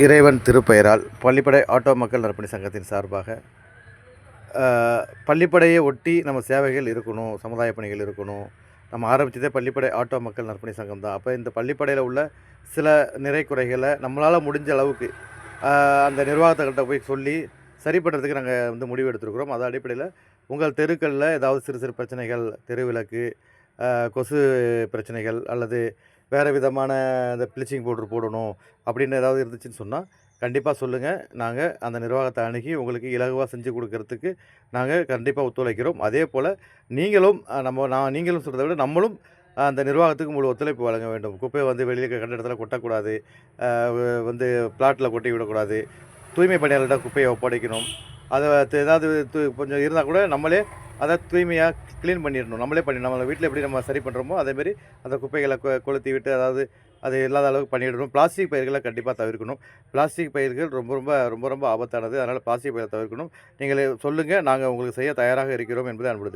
இறைவன் திருப்பெயரால் பள்ளிப்படை ஆட்டோ மக்கள் நற்பணி சங்கத்தின் சார்பாக பள்ளிப்படையை ஒட்டி நம்ம சேவைகள் இருக்கணும், சமுதாய பணிகள் இருக்கணும். நம்ம ஆரம்பித்ததே பள்ளிப்படை ஆட்டோ மக்கள் நற்பணி சங்கம் தான். அப்போ இந்த பள்ளிப்படையில் உள்ள சில நிறை குறைகளை நம்மளால் முடிஞ்ச அளவுக்கு அந்த நிர்வாகத்துக்கிட்ட போய் சொல்லி சரி பண்ணுறதுக்கு நாங்கள் முடிவு எடுத்துருக்குறோம். அது அடிப்படையில் உங்கள் தெருக்களில் ஏதாவது சிறு சிறு பிரச்சனைகள், தெருவிளக்கு, கொசு பிரச்சனைகள் அல்லது வேறு விதமான இந்த ப்ளீச்சிங் பவுட்ரு போடணும் அப்படின்னு ஏதாவது இருந்துச்சுன்னு சொன்னால் கண்டிப்பாக சொல்லுங்கள். நாங்கள் அந்த நிர்வாகத்தை அணுகி உங்களுக்கு இலகுவாக செஞ்சு கொடுக்கறதுக்கு நாங்கள் கண்டிப்பாக ஒத்துழைக்கிறோம். அதே போல் நீங்களும் நீங்களும் சொல்கிறத விட நம்மளும் அந்த நிர்வாகத்துக்கு முழு ஒத்துழைப்பு வழங்க வேண்டும். குப்பையை வெளியே கண்ட இடத்துல கொட்டக்கூடாது, பிளாட்டில் கொட்டி விடக்கூடாது. தூய்மை பணியாளர்கிட்ட குப்பையை ஒப்படைக்கணும். அதை ஏதாவது கொஞ்சம் இருந்தால் கூட நம்மளே அதை தூய்மையாக க்ளீன் பண்ணிடணும். நம்ம வீட்டில் எப்படி நம்ம சரி பண்ணுறோமோ அதேமாரி அந்த குப்பைகளை கொளுத்தி விட்டு அது இல்லாத அளவுக்கு பண்ணிடணும். பிளாஸ்டிக் பயிர்களை கண்டிப்பாக தவிர்க்கணும். பிளாஸ்டிக் பயிர்கள் ரொம்ப ரொம்ப ரொம்ப ரொம்ப ஆபத்தானது. அதனால் பிளாஸ்டிக் பயிரை தவிர்க்கணும். நீங்கள் சொல்லுங்கள், நாங்கள் உங்களுக்கு செய்ய தயாராக இருக்கிறோம் என்பதை அன்புடன்